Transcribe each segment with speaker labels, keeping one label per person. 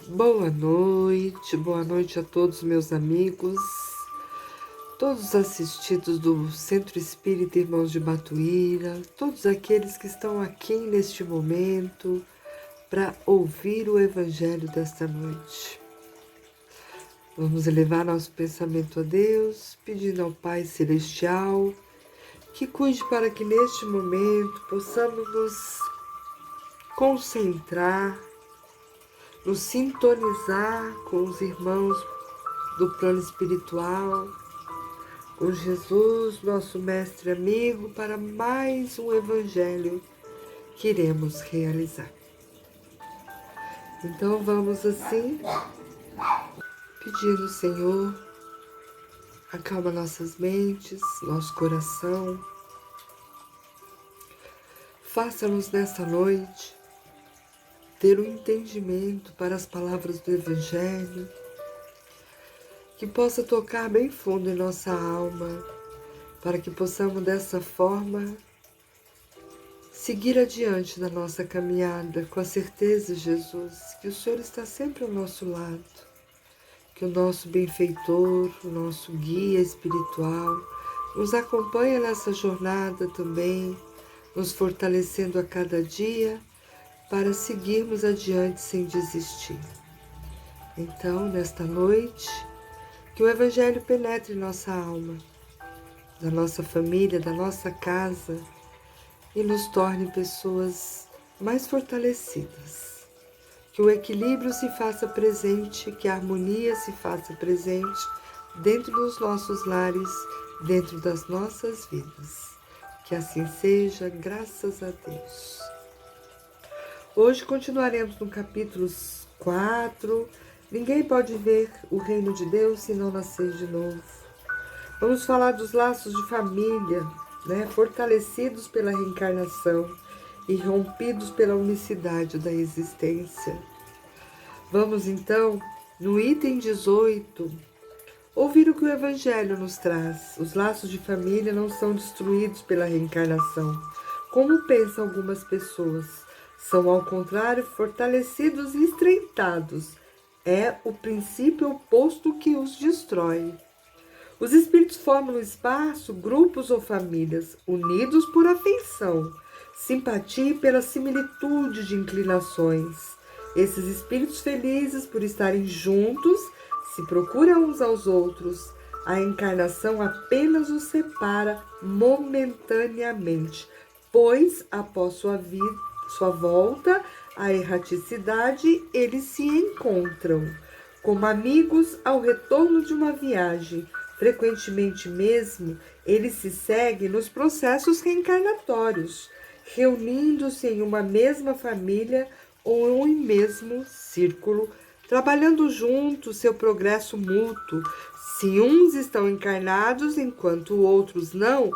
Speaker 1: Boa noite a todos meus amigos, todos os assistidos do Centro Espírita Irmãos de Batuíra, todos aqueles que estão aqui neste momento para ouvir o Evangelho desta noite. Vamos elevar nosso pensamento a Deus, pedindo ao Pai Celestial que cuide para que neste momento possamos nos concentrar, nos sintonizar com os irmãos do plano espiritual, com Jesus, nosso mestre amigo, para mais um evangelho que iremos realizar. Então vamos assim, pedindo, Senhor, acalma nossas mentes, nosso coração. Faça-nos nesta noite ter um entendimento para as palavras do Evangelho, que possa tocar bem fundo em nossa alma, para que possamos dessa forma seguir adiante na nossa caminhada, com a certeza, Jesus, que o Senhor está sempre ao nosso lado, que o nosso benfeitor, o nosso guia espiritual, nos acompanha nessa jornada também, nos fortalecendo a cada dia, para seguirmos adiante sem desistir. Então, nesta noite, que o Evangelho penetre em nossa alma, da nossa família, da nossa casa, e nos torne pessoas mais fortalecidas. Que o equilíbrio se faça presente, que a harmonia se faça presente dentro dos nossos lares, dentro das nossas vidas. Que assim seja, graças a Deus. Hoje continuaremos no capítulo 4. Ninguém pode ver o reino de Deus se não nascer de novo. Vamos falar dos laços de família, fortalecidos pela reencarnação e rompidos pela unicidade da existência. Vamos então, no item 18, ouvir o que o Evangelho nos traz. Os laços de família não são destruídos pela reencarnação, como pensam algumas pessoas. São, ao contrário, fortalecidos e estreitados. É o princípio oposto que os destrói. Os espíritos formam no espaço grupos ou famílias, unidos por afeição, simpatia e pela similitude de inclinações. Esses espíritos felizes, por estarem juntos, se procuram uns aos outros. A encarnação apenas os separa momentaneamente, pois, após sua volta à erraticidade, eles se encontram como amigos ao retorno de uma viagem. Frequentemente mesmo, eles se seguem nos processos reencarnatórios, reunindo-se em uma mesma família ou em um mesmo círculo, trabalhando juntos seu progresso mútuo. Se uns estão encarnados enquanto outros não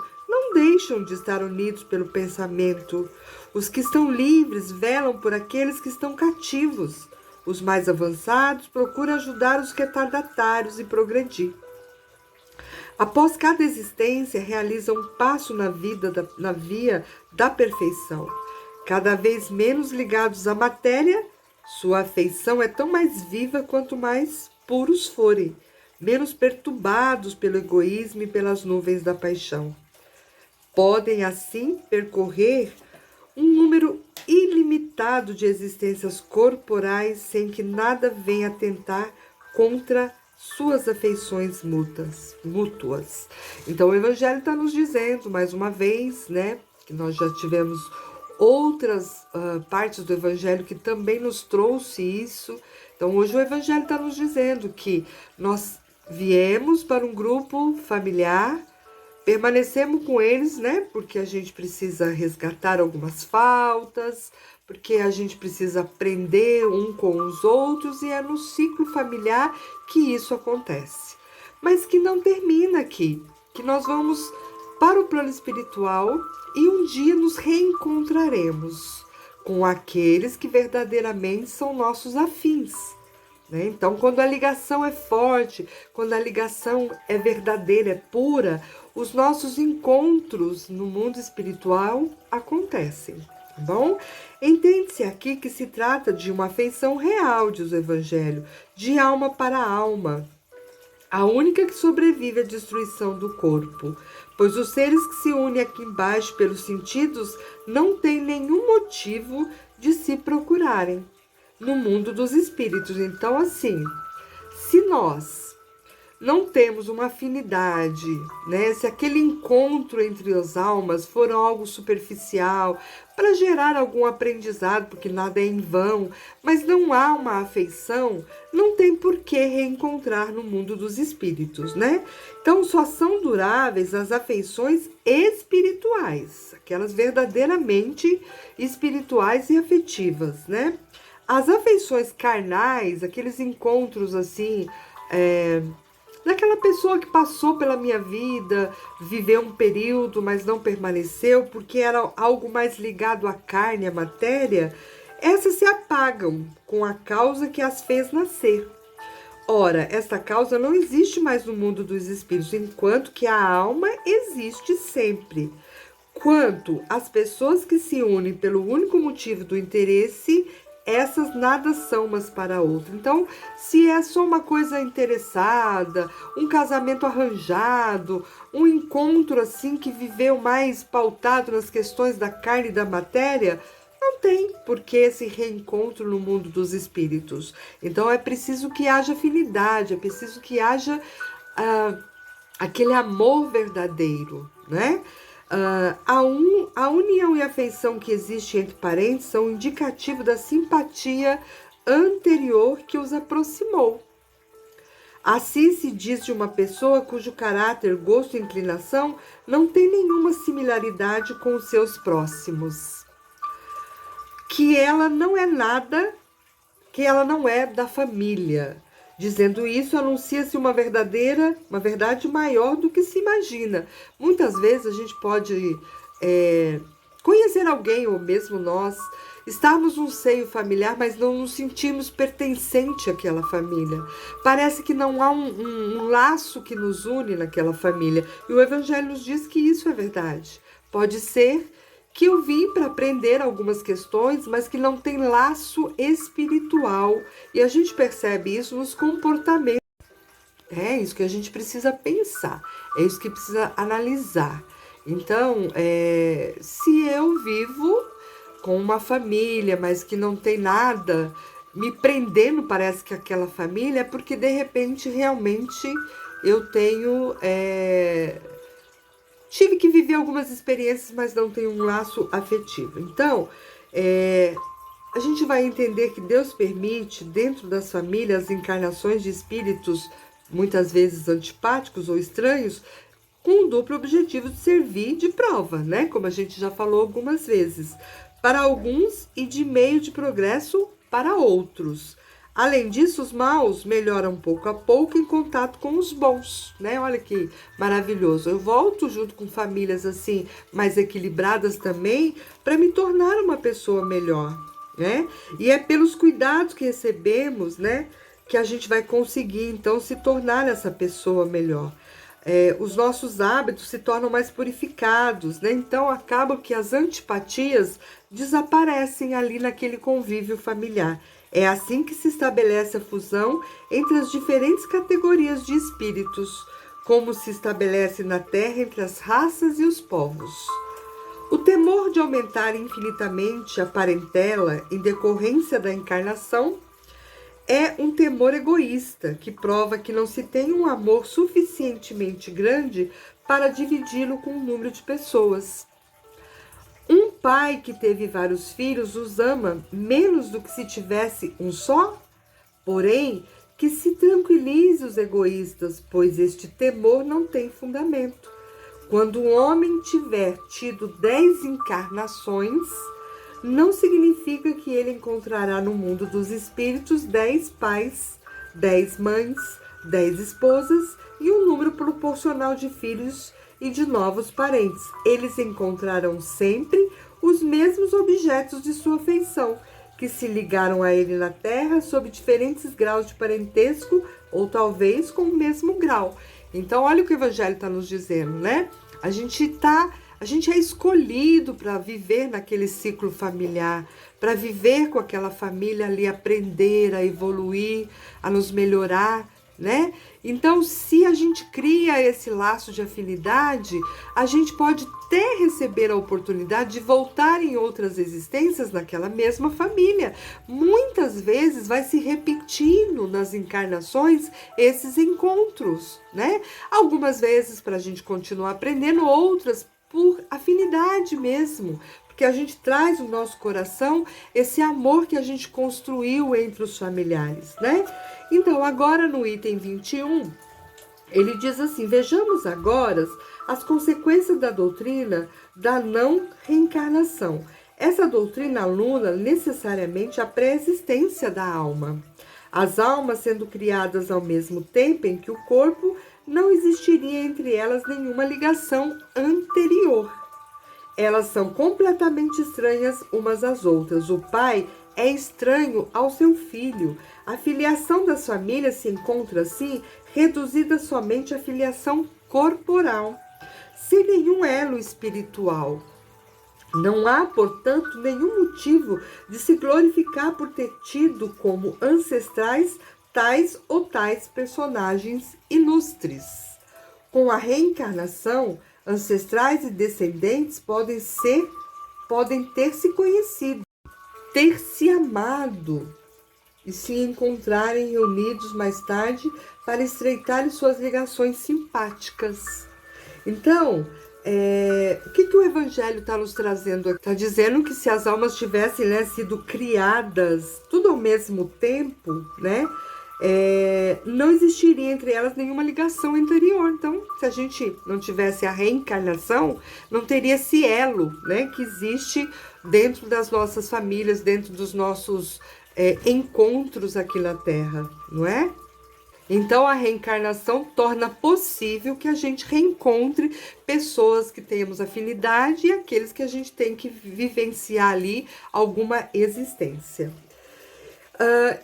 Speaker 1: deixam de estar unidos pelo pensamento. Os que estão livres velam por aqueles que estão cativos. Os mais avançados procuram ajudar os retardatários e progredir. Após cada existência, realizam um passo na via da perfeição. Cada vez menos ligados à matéria, sua afeição é tão mais viva quanto mais puros forem, menos perturbados pelo egoísmo e pelas nuvens da paixão. Podem, assim, percorrer um número ilimitado de existências corporais sem que nada venha atentar contra suas afeições mútuas. Então, o Evangelho está nos dizendo, mais uma vez, que nós já tivemos outras partes do Evangelho que também nos trouxe isso. Então, hoje o Evangelho está nos dizendo que nós viemos para um grupo familiar, permanecemos com eles, porque a gente precisa resgatar algumas faltas, porque a gente precisa aprender um com os outros, e é no ciclo familiar que isso acontece. Mas que não termina aqui, que nós vamos para o plano espiritual e um dia nos reencontraremos com aqueles que verdadeiramente são nossos afins. Então, quando a ligação é forte, quando a ligação é verdadeira, é pura, os nossos encontros no mundo espiritual acontecem. Bom, entende-se aqui que se trata de uma afeição real, diz o Evangelho, de alma para alma, a única que sobrevive à destruição do corpo, pois os seres que se unem aqui embaixo pelos sentidos não têm nenhum motivo de se procurarem no mundo dos espíritos. Então, assim, se nós não temos uma afinidade, né? Se aquele encontro entre as almas for algo superficial, para gerar algum aprendizado, porque nada é em vão, mas não há uma afeição, não tem por que reencontrar no mundo dos espíritos, né? Então, só são duráveis as afeições espirituais, aquelas verdadeiramente espirituais e afetivas, né? As afeições carnais, aqueles encontros assim, daquela pessoa que passou pela minha vida, viveu um período, mas não permaneceu, porque era algo mais ligado à carne, à matéria, essas se apagam com a causa que as fez nascer. Ora, essa causa não existe mais no mundo dos espíritos, enquanto que a alma existe sempre. Quanto às pessoas que se unem pelo único motivo do interesse, essas nada são umas para a outra. Então, se é só uma coisa interessada, um casamento arranjado, um encontro assim que viveu mais pautado nas questões da carne e da matéria, não tem por que esse reencontro no mundo dos espíritos. Então, é preciso que haja afinidade, é preciso que haja aquele amor verdadeiro, né? A união e a afeição que existe entre parentes são indicativo da simpatia anterior que os aproximou. Assim se diz de uma pessoa cujo caráter, gosto e inclinação não tem nenhuma similaridade com os seus próximos, que ela não é nada, que ela não é da família. Dizendo isso, anuncia-se uma verdade maior do que se imagina. Muitas vezes a gente pode conhecer alguém, ou mesmo nós, estarmos num seio familiar, mas não nos sentimos pertencente àquela família. Parece que não há um laço que nos une naquela família. E o Evangelho nos diz que isso é verdade. Pode ser que eu vim para aprender algumas questões, mas que não tem laço espiritual. E a gente percebe isso nos comportamentos. É isso que a gente precisa pensar, é isso que precisa analisar. Então, se eu vivo com uma família, mas que não tem nada me prendendo, parece que aquela família, é porque de repente realmente eu tenho... tive que viver algumas experiências, mas não tenho um laço afetivo. Então, a gente vai entender que Deus permite, dentro das famílias, encarnações de espíritos, muitas vezes antipáticos ou estranhos, com o duplo objetivo de servir de prova, né? Como a gente já falou algumas vezes. Para alguns e de meio de progresso para outros. Além disso, os maus melhoram pouco a pouco em contato com os bons, né? Olha que maravilhoso. Eu volto junto com famílias assim, mais equilibradas também, para me tornar uma pessoa melhor, né? E é pelos cuidados que recebemos, né, que a gente vai conseguir, então, se tornar essa pessoa melhor. Os nossos hábitos se tornam mais purificados, né? Então, acaba que as antipatias desaparecem ali naquele convívio familiar. É assim que se estabelece a fusão entre as diferentes categorias de espíritos, como se estabelece na Terra entre as raças e os povos. O temor de aumentar infinitamente a parentela em decorrência da encarnação é um temor egoísta, que prova que não se tem um amor suficientemente grande para dividi-lo com um número de pessoas. Um pai que teve vários filhos os ama menos do que se tivesse um só? Porém, que se tranquilize os egoístas, pois este temor não tem fundamento. Quando um homem tiver tido 10 encarnações, não significa que ele encontrará no mundo dos espíritos 10 pais, 10 mães, 10 esposas e um número proporcional de filhos e de novos parentes. Eles encontrarão sempre os mesmos objetos de sua afeição, que se ligaram a ele na Terra sob diferentes graus de parentesco ou talvez com o mesmo grau. Então, olha o que o Evangelho está nos dizendo, né? A gente está A gente é escolhido para viver naquele ciclo familiar, para viver com aquela família ali, aprender a evoluir, a nos melhorar, né? Então, se a gente cria esse laço de afinidade, a gente pode até receber a oportunidade de voltar em outras existências naquela mesma família. Muitas vezes vai se repetindo nas encarnações esses encontros, né? Algumas vezes para a gente continuar aprendendo, outras por afinidade mesmo, porque a gente traz no nosso coração esse amor que a gente construiu entre os familiares, né? Então, agora no item 21, ele diz assim: vejamos agora as consequências da doutrina da não reencarnação. Essa doutrina anula necessariamente a pré-existência da alma. As almas sendo criadas ao mesmo tempo em que o corpo, não existiria entre elas nenhuma ligação anterior. Elas são completamente estranhas umas às outras. O pai é estranho ao seu filho. A filiação das famílias se encontra, assim, reduzida somente à filiação corporal, sem nenhum elo espiritual. Não há, portanto, nenhum motivo de se glorificar por ter tido como ancestrais tais ou tais personagens ilustres. Com a reencarnação, ancestrais e descendentes podem ter se conhecido, ter se amado e se encontrarem reunidos mais tarde para estreitarem suas ligações simpáticas. Então, o que o Evangelho está nos trazendo aqui? Está dizendo que se as almas tivessem, né, sido criadas tudo ao mesmo tempo, né, não existiria entre elas nenhuma ligação anterior. Então, se a gente não tivesse a reencarnação, não teria esse elo, né, que existe dentro das nossas famílias, dentro dos nossos encontros aqui na Terra, não é? Então, a reencarnação torna possível que a gente reencontre pessoas que temos afinidade e aqueles que a gente tem que vivenciar ali alguma existência.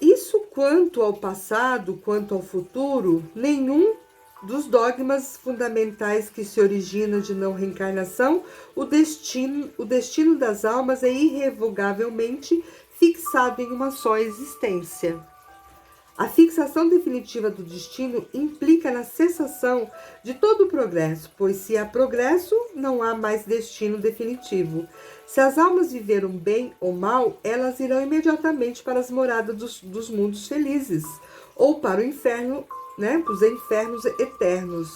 Speaker 1: Isso quanto ao passado, quanto ao futuro, nenhum dos dogmas fundamentais que se origina de não reencarnação, o destino das almas é irrevogavelmente fixado em uma só existência. A fixação definitiva do destino implica na cessação de todo o progresso, pois se há progresso, não há mais destino definitivo. Se as almas viveram bem ou mal, elas irão imediatamente para as moradas dos mundos felizes, ou para o inferno, né, para os infernos eternos.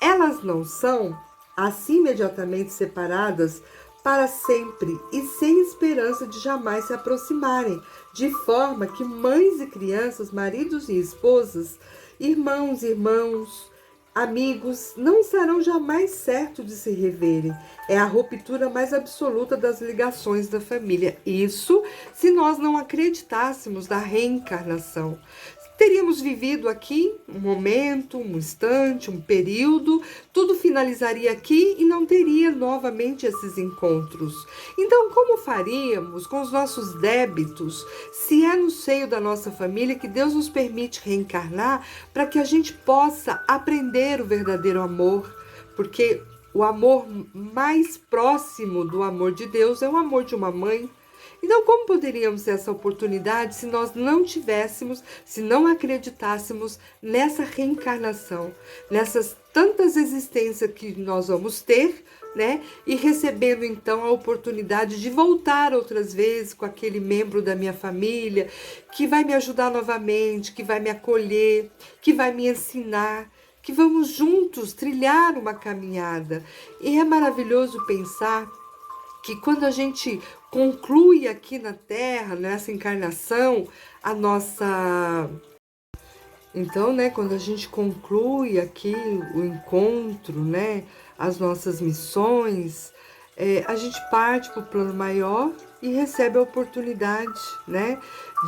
Speaker 1: Elas não são, assim, imediatamente separadas para sempre e sem esperança de jamais se aproximarem, de forma que mães e crianças, maridos e esposas, irmãos e irmãos, amigos, não estarão jamais certos de se reverem. É a ruptura mais absoluta das ligações da família. Isso se nós não acreditássemos na reencarnação. Teríamos vivido aqui um momento, um instante, um período, tudo finalizaria aqui e não teria novamente esses encontros. Então, como faríamos com os nossos débitos, se é no seio da nossa família que Deus nos permite reencarnar para que a gente possa aprender o verdadeiro amor? Porque o amor mais próximo do amor de Deus é o amor de uma mãe. Então, como poderíamos ter essa oportunidade se nós não tivéssemos, se não acreditássemos nessa reencarnação, nessas tantas existências que nós vamos ter, né? E recebendo então a oportunidade de voltar outras vezes com aquele membro da minha família que vai me ajudar novamente, que vai me acolher, que vai me ensinar, que vamos juntos trilhar uma caminhada. E é maravilhoso pensar que quando a gente conclui aqui na Terra, nessa encarnação, a nossa... Então, né, quando a gente conclui aqui o encontro, né, as nossas missões, a gente parte para o plano maior e recebe a oportunidade, né,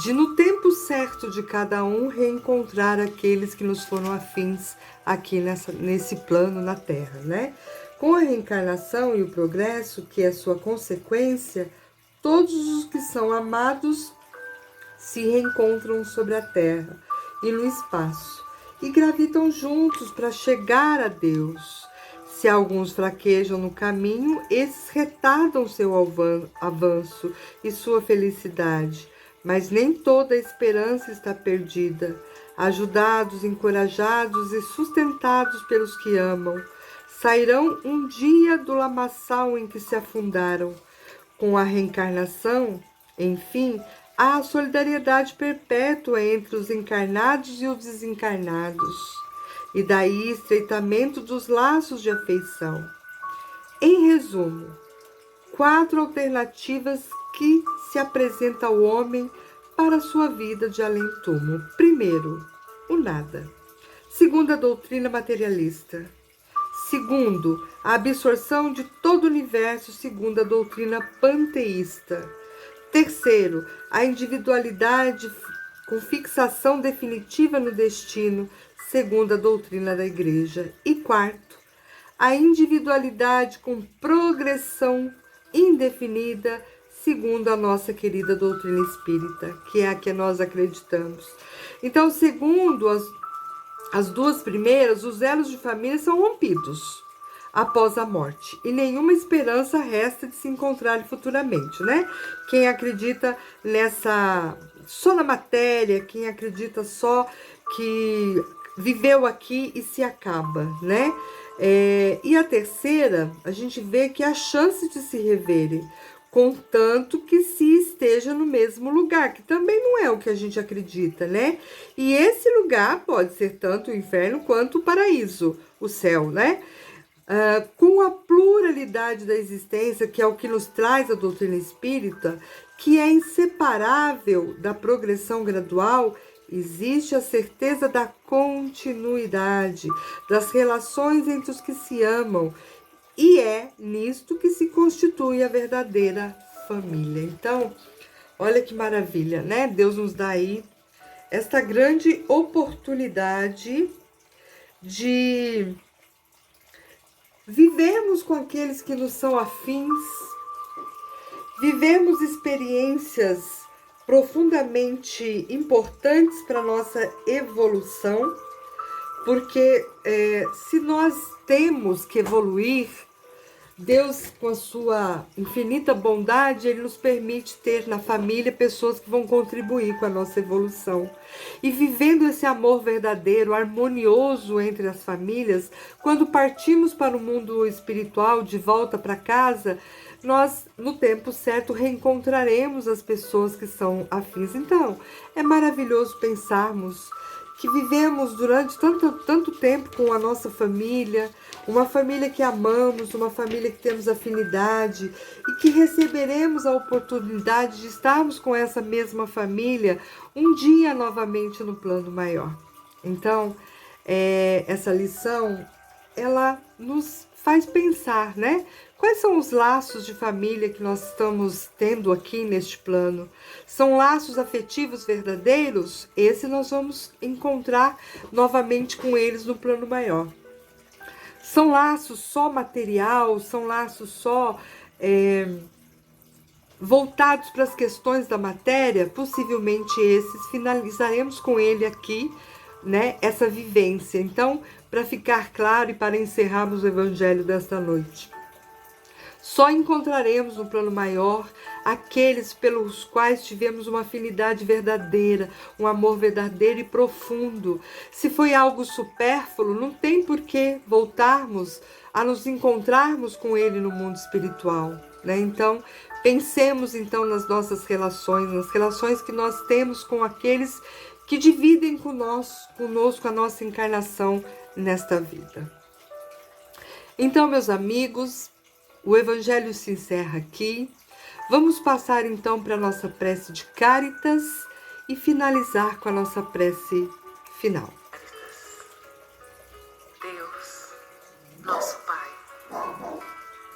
Speaker 1: de no tempo certo de cada um reencontrar aqueles que nos foram afins aqui nesse plano na Terra, né? Com a reencarnação e o progresso, que é sua consequência, todos os que são amados se reencontram sobre a terra e no espaço e gravitam juntos para chegar a Deus. Se alguns fraquejam no caminho, esses retardam seu avanço e sua felicidade. Mas nem toda a esperança está perdida. Ajudados, encorajados e sustentados pelos que amam, sairão um dia do lamaçal em que se afundaram. Com a reencarnação, enfim, há a solidariedade perpétua entre os encarnados e os desencarnados, e daí estreitamento dos laços de afeição. Em resumo, 4 alternativas que se apresenta ao homem para a sua vida de além-túmulo. Primeiro, o nada. Segundo, a doutrina materialista. Segundo, a absorção de todo o universo, segundo a doutrina panteísta. Terceiro, a individualidade com fixação definitiva no destino, segundo a doutrina da Igreja. E quarto, a individualidade com progressão indefinida, segundo a nossa querida doutrina espírita, que é a que nós acreditamos. Então, segundo as 2 primeiras, os elos de família são rompidos após a morte e nenhuma esperança resta de se encontrar futuramente, né? Quem acredita só na matéria, quem acredita só que viveu aqui e se acaba, né? E a terceira, a gente vê que há chance de se reverem, contanto que se esteja no mesmo lugar, que também não é o que a gente acredita, né? E esse lugar pode ser tanto o inferno quanto o paraíso, o céu, né? Com a pluralidade da existência, que é o que nos traz a doutrina espírita, que é inseparável da progressão gradual, existe a certeza da continuidade, das relações entre os que se amam, e é nisto que se constitui a verdadeira família. Então, olha que maravilha, né? Deus nos dá aí esta grande oportunidade de vivermos com aqueles que nos são afins, vivemos experiências profundamente importantes para a nossa evolução, porque se nós temos que evoluir, Deus, com a sua infinita bondade, Ele nos permite ter na família pessoas que vão contribuir com a nossa evolução. E vivendo esse amor verdadeiro, harmonioso entre as famílias, quando partimos para o mundo espiritual, de volta para casa, nós, no tempo certo, reencontraremos as pessoas que são afins. Então, é maravilhoso pensarmos que vivemos durante tanto tempo com a nossa família, uma família que amamos, uma família que temos afinidade e que receberemos a oportunidade de estarmos com essa mesma família um dia novamente no plano maior. Então, essa lição, ela nos faz pensar, né? Quais são os laços de família que nós estamos tendo aqui neste plano? São laços afetivos verdadeiros? Esse nós vamos encontrar novamente com eles no plano maior. São laços só material? São laços só voltados para as questões da matéria? Possivelmente esses finalizaremos com ele aqui, né? Essa vivência. Então, para ficar claro e para encerrarmos o evangelho desta noite, só encontraremos no plano maior aqueles pelos quais tivemos uma afinidade verdadeira, um amor verdadeiro e profundo. Se foi algo supérfluo, não tem por que voltarmos a nos encontrarmos com ele no mundo espiritual, né? Então, pensemos então nas nossas relações, nas relações que nós temos com aqueles que dividem conosco a nossa encarnação nesta vida. Então, meus amigos, o Evangelho se encerra aqui. Vamos passar então para a nossa prece de Cáritas e finalizar com a nossa prece final.
Speaker 2: Deus, nosso Pai,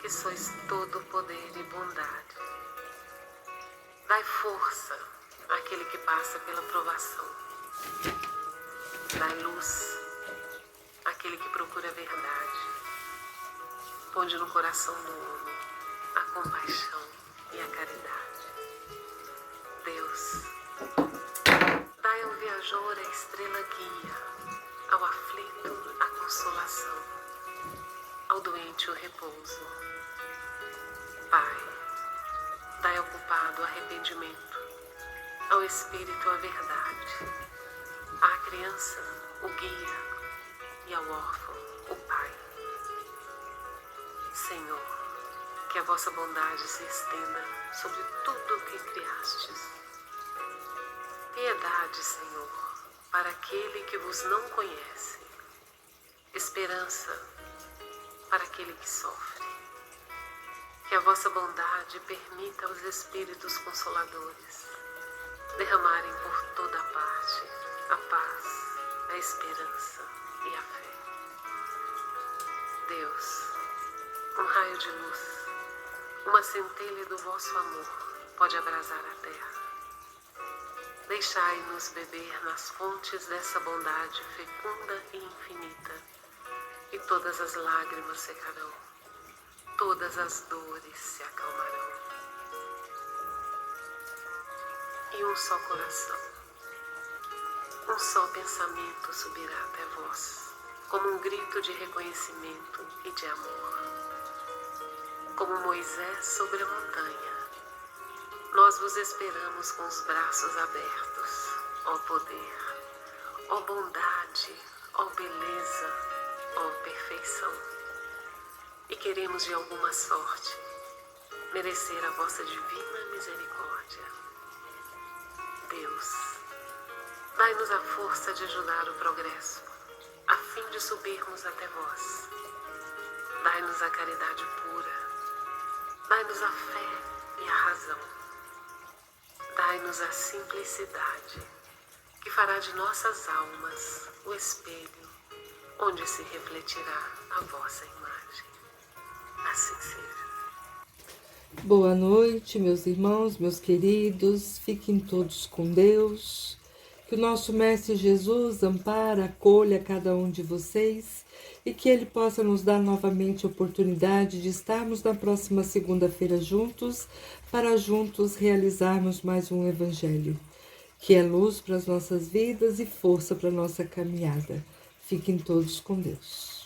Speaker 2: que sois todo poder e bondade, dai força àquele que passa pela provação, dai luz àquele que procura a verdade. Ponde no coração do homem a compaixão e a caridade. Deus, dai ao viajor a estrela guia, ao aflito a consolação, ao doente o repouso. Pai, dai ao culpado o arrependimento, ao espírito a verdade, à criança o guia e ao órfão o pai. Senhor, que a vossa bondade se estenda sobre tudo o que criastes. Piedade, Senhor, para aquele que vos não conhece. Esperança para aquele que sofre. Que a vossa bondade permita aos Espíritos Consoladores derramarem por toda parte a paz, a esperança e a fé. Deus, um raio de luz, uma centelha do vosso amor pode abrasar a terra. Deixai-nos beber nas fontes dessa bondade fecunda e infinita, e todas as lágrimas secarão, todas as dores se acalmarão. E um só coração, um só pensamento subirá até vós, como um grito de reconhecimento e de amor. Como Moisés sobre a montanha, nós vos esperamos com os braços abertos, ó poder, ó bondade, ó beleza, ó perfeição. E queremos de alguma sorte merecer a vossa divina misericórdia. Deus, dai-nos a força de ajudar o progresso, a fim de subirmos até vós. Dai-nos a caridade pura, dai-nos a fé e a razão. Dai-nos a simplicidade, que fará de nossas almas o espelho, onde se refletirá a vossa imagem. Assim seja.
Speaker 1: Boa noite, meus irmãos, meus queridos. Fiquem todos com Deus. Que o nosso Mestre Jesus ampare, acolha cada um de vocês e que Ele possa nos dar novamente a oportunidade de estarmos na próxima segunda-feira juntos, para juntos realizarmos mais um Evangelho, que é luz para as nossas vidas e força para a nossa caminhada. Fiquem todos com Deus.